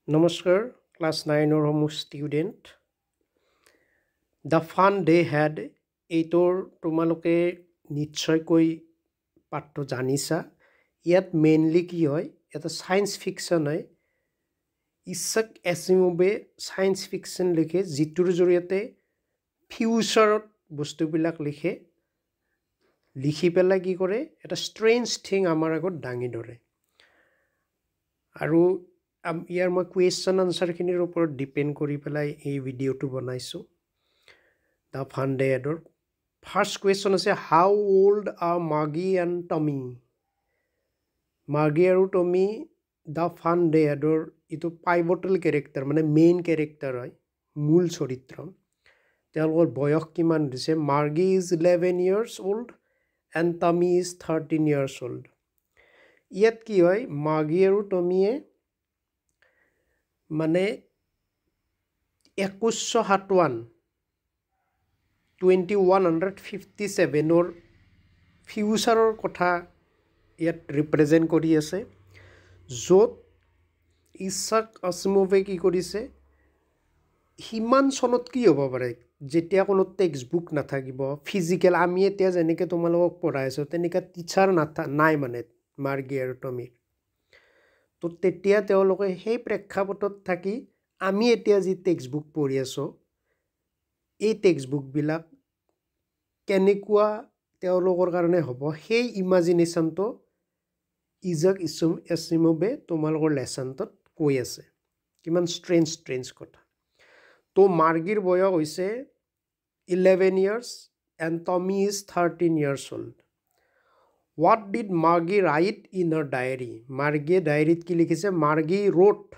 Namaskar, class 9 or homo student. The fun they had এইটোৰ তোমালোকে নিশ্চয়কৈ পাঠটো জানিছা ইয়াত মেইনলি কি হয় এটা সায়েন্স ফিকশন হয় ইছাক এছিমোভে সায়েন্স ফিকশন লিখে যিটোৰ জৰিয়তে ফিউচাৰত বস্তুবিলাক লিখি পেলাই কি কৰে এটা ষ্ট্ৰেঞ্জ থিং আমাৰ আগত দাঙি ধৰে আৰু ইয়াৰ মই কুৱেশ্যন আনসাৰখিনিৰ ওপৰত ডিপেণ্ড কৰি পেলাই এই ভিডিঅ'টো বনাইছোঁ The fun day ador. First question is how old are Margie and Tommy? Margie and Tommy, the fun day ador. Ito pivotal character, mane main character hoy, mool choritra. Telor boyok kiman dise Margie is 11 years old and Tommy is 13 years old. Yet ki hoy Margie and Tommy e mane 2157 2157 or ফিউচাৰৰ কথা ইয়াত represent কৰি আছে য'ত ইছাক আছিমোভে কি কৰিছে হিমান চনত কি হ'ব পাৰে যেতিয়া কোনো টেক্সট বুক নাথাকিব ফিজিকেল আমি এতিয়া যেনেকৈ তোমালোকক পঢ়াইছোঁ তেনেকৈ টিচাৰ নাই মানে মাৰ্গী আৰু টমিৰ তো তেতিয়া তেওঁলোকে সেই প্ৰেক্ষাপটত থাকি আমি এতিয়া যি টেক্সট বুক পঢ়ি আছোঁ এই টেক্সট বুকবিলাক কেনেকুৱা তেওঁলোকৰ কাৰণে হ'ব সেই ইমাজিনেশ্যনটো ইছাক এছিমোভে তোমালোকৰ লেচনটোত কৈ আছে কিমান ষ্ট্ৰেঞ্জ কথা তো মাৰ্গীৰ বয়স হৈছে 11 years and Tommy is 13 years old. What did Margie write in her diary? Margie ডায়েৰীত কি লিখিছে Margie wrote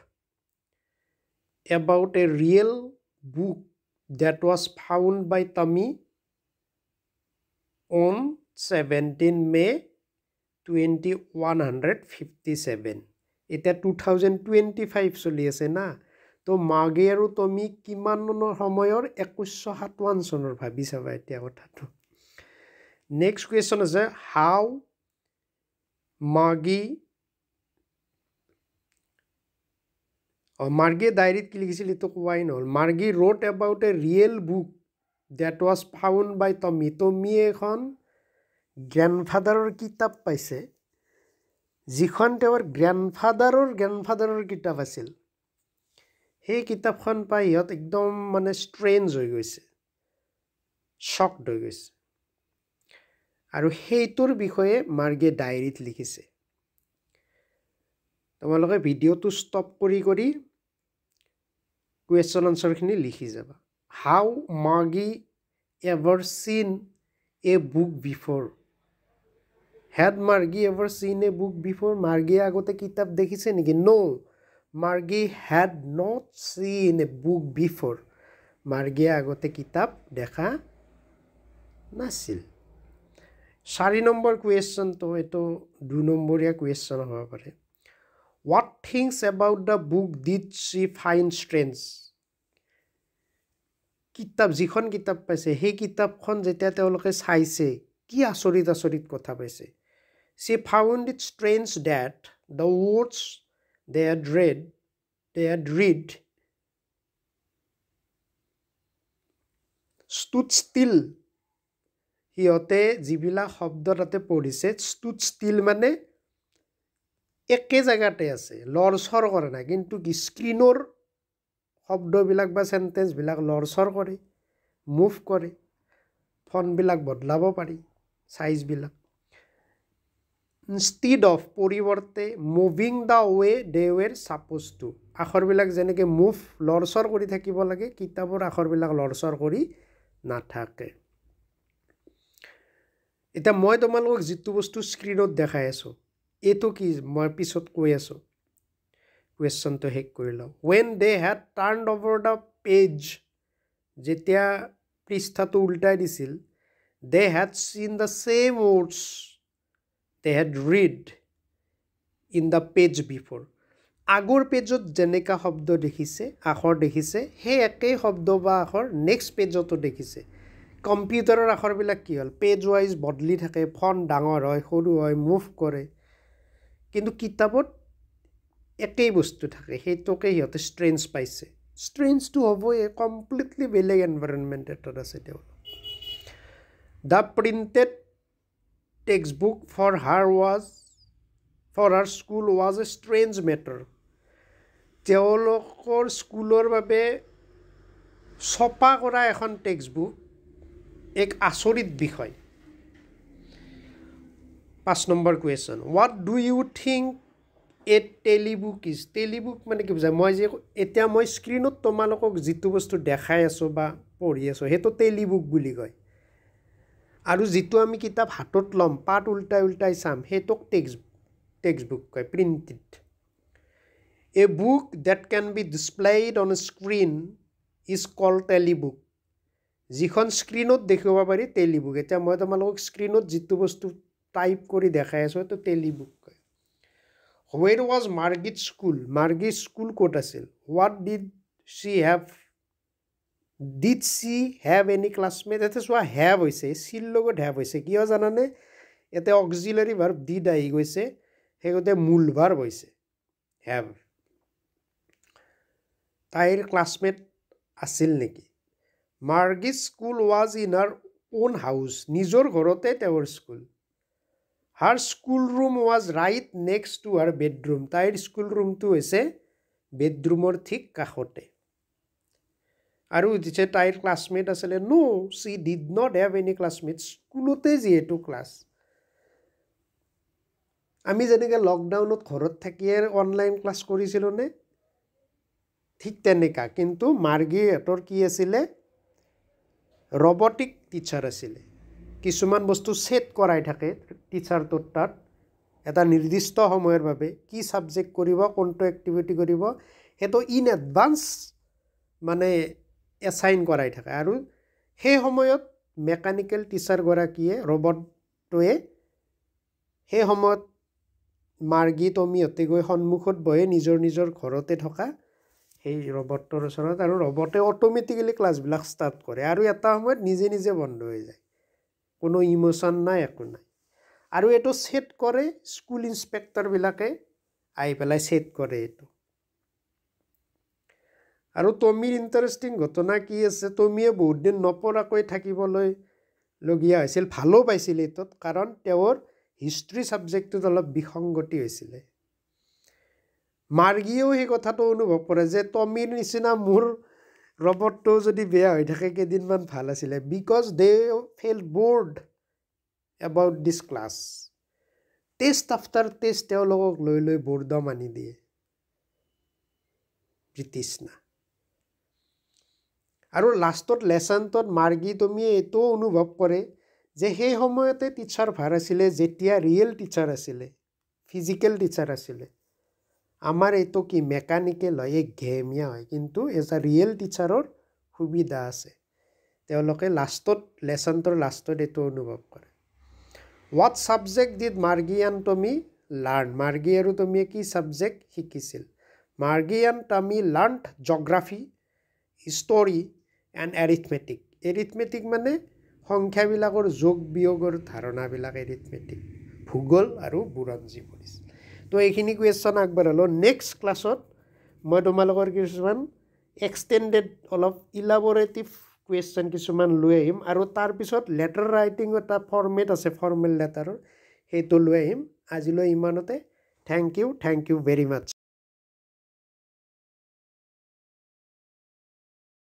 about a real book that was found by Tommy on 17 May 2157. এটা 2025 চলি আছে না তো মাৰ্গী আৰু টমি কিমান সময়ৰ 1957 চনৰ ভাবি চাবা এতিয়া কথাটো নেক্সট কুৱেশ্যন আছে হাউ মাৰ্গীয়ে ডায়েৰীত কি লিখিছিল এইটো কোৱাই নহ'ল Margie wrote about a real book that was found by টমিয়ে এখন গ্ৰেণ্ডফাদাৰৰ কিতাপ পাইছে যিখন তেওঁৰ গ্ৰেণ্ডফাদাৰৰ কিতাপ আছিল সেই কিতাপখন পাই ইহঁত একদম মানে ষ্ট্ৰেঞ্জ হৈ গৈছে শ্বকড হৈ গৈছে আৰু সেইটোৰ বিষয়ে মাৰ্গীয়ে ডায়েৰীত লিখিছে তোমালোকে ভিডিঅ'টো ষ্টপ কৰি কুৱেশ্যন আনসাৰখিনি লিখি যাবা হাউ Margie ever seen a book before had Margie ever seen a book before? Margie agote kitab dekhise niki? No, Margie had not seen a book before. Margie agote kitab dekha nasil. 4 number question to eto 2 numberia question hoba pare. What things about the book did she find strange? Kitab jikhon kitab paise he kitabkhon jetia teoloke saise ki asorit kotha paise. She found it strange that the words they had read stood still. সিহঁতে যিবিলাক শব্দ তাতে পঢ়িছে stood still মানে একে জায়গাতে আছে লৰচৰ কৰে না কিন্তু কি স্ক্ৰিনৰ শব্দবিলাক বা সেন্টেন্সবিলাক লৰচৰ কৰে মুভ কৰে ফন্টবিলাক বদলাব পাৰি সাইজবিলাক instead of পৰিৱৰ্তে moving the way they were supposed to আখৰবিলাক যেনেকৈ মুভ লৰচৰ কৰি থাকিব লাগে কিতাপৰ আখৰবিলাক লৰচৰ কৰি নাথাকে এটা মই তোমালোকক যিটো বস্তু স্ক্ৰিনত দেখাই আছো এটো কি মই পিছত কৈ আছো কুৱেশ্যনটো হেক কৰি লও when they had turned over the page যেতিয়া পৃষ্ঠাটো উল্টাই দিছিল they had seen the same words they had read in the page before আগৰ পেজত যেনেকা শব্দ দেখিছে আখৰ দেখিছে হে একেই শব্দ বা আখৰ নেক্সট পেজতো দেখিছে কম্পিউটাৰৰ আখৰবিলাক কি হল পেজ ওয়াইজ বদলি থাকে ফন্ট ডাঙৰ হয় সৰু হয় মুভ কৰে কিন্তু কিতাপত একেই বস্তু থাকে সেইটোকে সিহঁতে ষ্ট্ৰেঞ্জ পাইছে ষ্ট্ৰেঞ্জটো হ'বই কমপ্লিটলি বেলেগ এনভাইৰনমেণ্ট এটাত আছে তেওঁলোক the printed text book for her school was a strange matter তেওঁলোকৰ স্কুলৰ বাবে ছপা কৰা এখন টেক্সট বুক এক আচৰিত বিষয় 5 number question what do you think a telebook is telebook মানে কি বুজায় মই যে এতিয়া মই স্ক্ৰীণত তোমালোকক যিটো বস্তু দেখাই আছোঁ বা পঢ়ি আছোঁ সেইটো টেলিবুক বুলি কয় আৰু যিটো আমি কিতাপ হাতত ল'ম পাত উল্টাই উল্টাই চাম সেইটোক টেক্সট বুক কয় printed a book that can be displayed on screen is call telebook যিখন স্ক্ৰীণত দেখিব পাৰি টেলিবুক এতিয়া মই তোমালোকক স্ক্ৰীণত যিটো বস্তু টাইপ কৰি দেখাই আছোঁ সেইটো টেলিবুক কয় Where was Margit's school? Margit's school ক'ত আছিল? What did she have? Did she have any classmate? ইয়াতে চোৱা have হৈছে চিৰ লগত have হৈছে কিয় জানানে ইয়াতে অক্সিলাৰী ভাৰ্ব did আহি গৈছে সেইগতে মূল ভাৰ্ব হৈছে have তাইৰ ক্লাছমেট আছিল নেকি Margit's school was in her own house নিজৰ ঘৰতে তেওঁৰ school Her school room was right next to her bedroom. তাইৰ স্কুল ৰুমটো হৈছে বেডৰুমৰ ঠিক কাষতে আৰু যে তাইৰ ক্লাছমেট আছিলে নো she did not have any classmates স্কুলতে যিহেতু ক্লাছ আমি যেনেকৈ লকডাউনত ঘৰত থাকিয়ে অনলাইন ক্লাছ কৰিছিলোঁ নে ঠিক তেনেকা কিন্তু মাৰ্গীহঁতৰ কি আছিলে ৰবটিক টিচাৰ আছিলে কিছুমান বস্তু সেট কৰাই থাকে টিচাৰটোৰ তাত এটা নিৰ্দিষ্ট সময়ৰ বাবে কি সাবজেক্ট কৰিব কোনটো এক্টিভিটি কৰিব সেইটো ইন এডভান্স মানে এছাইন কৰাই থাকে আৰু সেই সময়ত মেকানিক্যাল টিচাৰ গৰাকীয়ে ৰবটটোৱে সেই সময়ত মাৰ্গী টমিহঁতে গৈ সন্মুখত বহে নিজৰ ঘৰতে থকা সেই ৰবটটোৰ ওচৰত আৰু ৰবটে অটোমেটিক্যালি ক্লাছবিলাক ষ্টাৰ্ট কৰে আৰু এটা সময়ত নিজে বন্ধ হৈ যায় কোনো ইমোশন নাই একো নাই আৰু এটো সেট কৰে স্কুল ইন্সপেক্টৰবিলাকে আই পেলাই সেট কৰে এটো আৰু টমিৰ ইন্টাৰেষ্টিং ঘটনা কি আছে টমিয়ে বহুত দিন নপৰাকৈ থাকিবলৈ লগিয়া হৈছিল ভালো পাইছিল এতত কাৰণ তেওঁৰ হিষ্ট্ৰী সাবজেক্টত অলপ বিসংগতি হৈছিল মাৰ্গীও এই কথাটো অনুভৱ কৰে যে টমিৰ নিচিনা মোৰ ৰবটটো যদি বেয়া হৈ থাকে কেদিনমান ভাল আছিল because they fail bored about this class test after test তেওঁলোকক লৈ boredom আনি দিয়ে ব্ৰিটিছনা আৰু লাষ্টত লেসনটোত মাৰ্গী তুমি এটো অনুভৱ কৰে যে সেই সময়তে টিচাৰ ভাৰ আছিল যেতিয়া ৰিয়েল টিচাৰ আছিল ফিজিক্যাল টিচাৰ আছিল আমাৰ এটো কি মেকানিক্যাল হয় গেমিয়া হয় কিন্তু এজ আ ৰিয়েল টিচাৰৰ সুবিধা আছে তেওঁলোকে লাষ্টত লেসনটোৰ লাষ্টত এটো অনুভৱ কৰে What subject did Margie and Tommy learn? Margie আৰু Tommy কি subject শিকিছিল Margie and Tommy learned geography, history and arithmetic. Arithmetic মানে সংখ্যাবিলাকৰ যোগ বিয়োগৰ ধাৰণাবিলাক arithmetic. ভূগোল আৰু বুৰঞ্জী পঢ়িছিল তো এইখিনি কুৱেশ্যন আগবঢ়ালো নেক্সট ক্লাছত মই তোমালোকৰ কিছুমান এক্সটেণ্ডেড অলপ ইলাবৰেটিভ কুৱেশ্যন কিছুমান লৈ আহিম আৰু তাৰ পিছত লেটাৰ ৰাইটিং এটা ফৰ্মেট আছে ফৰ্মেল লেটাৰৰ সেইটো লৈ আহিম আজিলৈ ইমানতে থ্যাংক ইউ ভেৰি মাছ